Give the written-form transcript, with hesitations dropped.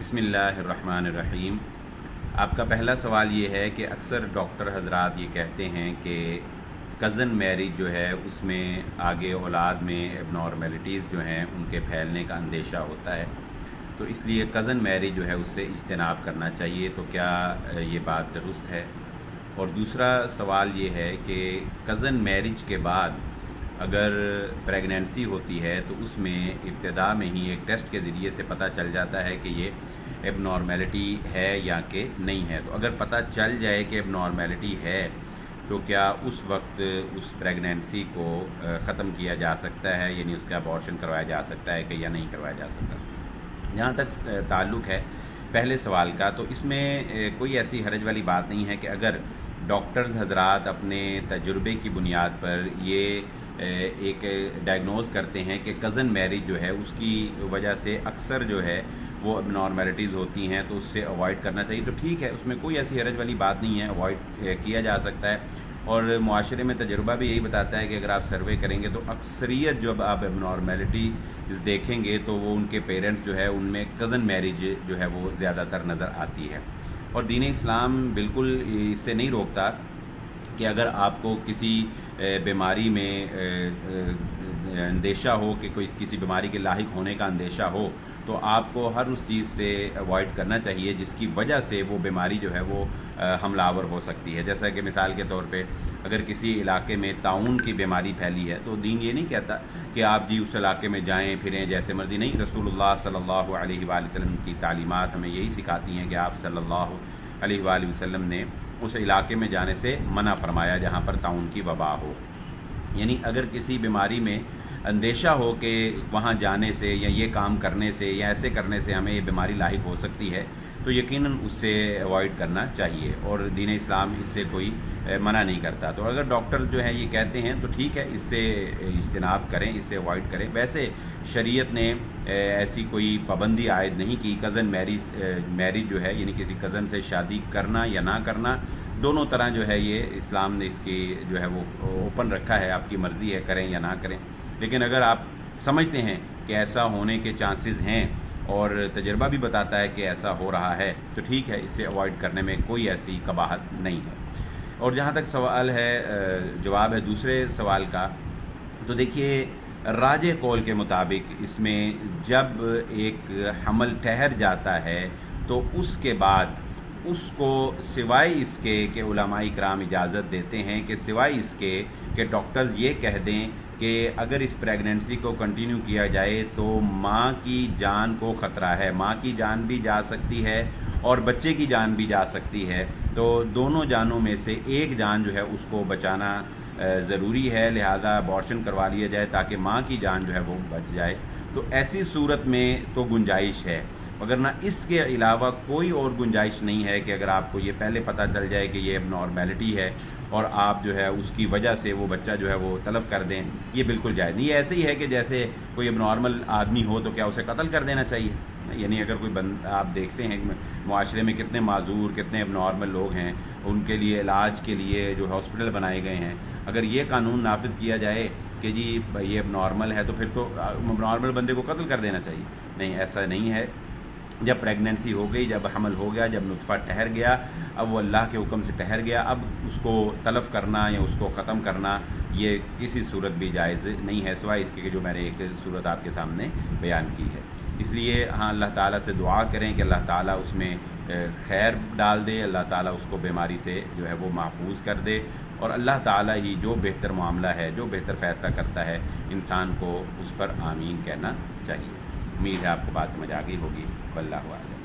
بسم اللہ الرحمن الرحیم۔ آپ کا پہلا سوال یہ ہے کہ اکثر ڈاکٹر حضرات یہ کہتے ہیں کہ کزن میرج جو ہے اس میں آگے اولاد میں ایب نارمیلٹیز جو ہیں ان کے پھیلنے کا اندیشہ ہوتا ہے، تو اس لیے کزن میرج جو ہے اس سے اجتناب کرنا چاہیے، تو کیا یہ بات درست ہے؟ اور دوسرا سوال یہ ہے کہ کزن میرج کے بعد اگر پریگنینسی ہوتی ہے تو اس میں ابتدا میں ہی ایک ٹیسٹ کے ذریعے سے پتہ چل جاتا ہے کہ یہ ایب نارمیلٹی ہے یا کہ نہیں ہے۔ تو اگر پتہ چل جائے کہ ایب نارمیلٹی ہے تو کیا اس وقت اس پریگنینسی کو ختم کیا جا سکتا ہے، یعنی اس کا ابارشن کروایا جا سکتا ہے کہ یا نہیں کروایا جا سکتا؟ جہاں تک تعلق ہے پہلے سوال کا، تو اس میں کوئی ایسی حرج والی بات نہیں ہے کہ اگر ڈاکٹرز حضرات اپنے تجربے کی بنیاد پر یہ ایک ڈائگنوز کرتے ہیں کہ کزن میرج جو ہے اس کی وجہ سے اکثر جو ہے وہ اب نارمیلٹیز ہوتی ہیں، تو اس سے اوائڈ کرنا چاہیے، تو ٹھیک ہے، اس میں کوئی ایسی حرج والی بات نہیں ہے، اوائڈ کیا جا سکتا ہے۔ اور معاشرے میں تجربہ بھی یہی بتاتا ہے کہ اگر آپ سروے کریں گے تو اکثریت جب آپ اب نارمیلٹیز دیکھیں گے تو وہ ان کے پیرنٹس جو ہے ان میں کزن میرج جو ہے وہ زیادہ تر نظر آتی ہے۔ اور دین اسلام بالکل اس سے نہیں روکتا کہ اگر آپ کو کسی بیماری میں اندیشہ ہو کہ کوئی کسی بیماری کے لاحق ہونے کا اندیشہ ہو تو آپ کو ہر اس چیز سے اوائڈ کرنا چاہیے جس کی وجہ سے وہ بیماری جو ہے وہ حملہ آور ہو سکتی ہے۔ جیسا کہ مثال کے طور پہ اگر کسی علاقے میں طاعون کی بیماری پھیلی ہے تو دین یہ نہیں کہتا کہ آپ اس علاقے میں جائیں پھریں جیسے مرضی، نہیں، رسول اللہ صلی اللہ علیہ وآلہ وسلم کی تعلیمات ہمیں یہی سکھاتی ہیں کہ آپ صلی اللہ علیہ وآلہ وسلم نے اس علاقے میں جانے سے منع فرمایا جہاں پر طاعون کی وبا ہو۔ یعنی اگر کسی بیماری میں اندیشہ ہو کہ وہاں جانے سے یا یہ کام کرنے سے یا ایسے کرنے سے ہمیں یہ بیماری لاحق ہو سکتی ہے تو یقیناً اس سے اوائڈ کرنا چاہیے، اور دین اسلام اس سے کوئی منع نہیں کرتا۔ تو اگر ڈاکٹر جو ہیں یہ کہتے ہیں تو ٹھیک ہے، اس سے اجتناب کریں، اس سے اوائڈ کریں۔ ویسے شریعت نے ایسی کوئی پابندی عائد نہیں کی۔ کزن میرج جو ہے یعنی کسی کزن سے شادی کرنا یا نہ کرنا، دونوں طرح جو ہے یہ اسلام نے اس کی جو ہے وہ اوپن رکھا ہے، آپ کی مرضی ہے کریں یا نہ کریں۔ لیکن اگر آپ سمجھتے ہیں کہ ایسا ہونے کے چانسز ہیں اور تجربہ بھی بتاتا ہے کہ ایسا ہو رہا ہے تو ٹھیک ہے، اس سے اوائڈ کرنے میں کوئی ایسی قباحت نہیں ہے۔ اور جہاں تک سوال ہے جواب ہے دوسرے سوال کا، تو دیکھیے راجح قول کے مطابق اس میں جب ایک حمل ٹھہر جاتا ہے تو اس کے بعد اس کو سوائے اس کے کہ علماء کرام اجازت دیتے ہیں کہ سوائے اس کے کہ ڈاکٹرز یہ کہہ دیں کہ اگر اس پریگننسی کو کنٹینیو کیا جائے تو ماں کی جان کو خطرہ ہے، ماں کی جان بھی جا سکتی ہے اور بچے کی جان بھی جا سکتی ہے، تو دونوں جانوں میں سے ایک جان جو ہے اس کو بچانا ضروری ہے، لہذا ابارشن کروا لیا جائے تاکہ ماں کی جان جو ہے وہ بچ جائے۔ تو ایسی صورت میں تو گنجائش ہے، مگر نہ اس کے علاوہ کوئی اور گنجائش نہیں ہے کہ اگر آپ کو یہ پہلے پتہ چل جائے کہ یہ اب نارمیلٹی ہے اور آپ جو ہے اس کی وجہ سے وہ بچہ جو ہے وہ تلف کر دیں، یہ بالکل جائز نہیں۔ یہ ایسے ہی ہے کہ جیسے کوئی اب نارمل آدمی ہو تو کیا اسے قتل کر دینا چاہیے؟ یعنی اگر کوئی آپ دیکھتے ہیں معاشرے میں کتنے معذور، کتنے اب نارمل لوگ ہیں، ان کے لیے علاج کے لیے جو ہاسپٹل بنائے گئے ہیں، اگر یہ قانون نافذ کیا جائے کہ جی یہ اب نارمل ہے تو پھر تو نارمل بندے کو قتل کر دینا چاہیے؟ نہیں، ایسا نہیں ہے۔ جب پریگننسی ہو گئی، جب حمل ہو گیا، جب نطفہ ٹھہر گیا، اب وہ اللہ کے حکم سے ٹھہر گیا، اب اس کو تلف کرنا یا اس کو ختم کرنا یہ کسی صورت بھی جائز نہیں ہے، سوائے اس کے کہ جو میں نے ایک صورت آپ کے سامنے بیان کی ہے۔ اس لیے ہاں اللہ تعالیٰ سے دعا کریں کہ اللہ تعالیٰ اس میں خیر ڈال دے، اللہ تعالیٰ اس کو بیماری سے جو ہے وہ محفوظ کر دے، اور اللہ تعالیٰ ہی جو بہتر معاملہ ہے، جو بہتر فیصلہ کرتا ہے، انسان کو اس پر آمین کہنا چاہیے۔ امید ہے آپ کو بات سمجھ آ گئی ہوگی۔ واللہ اعلم۔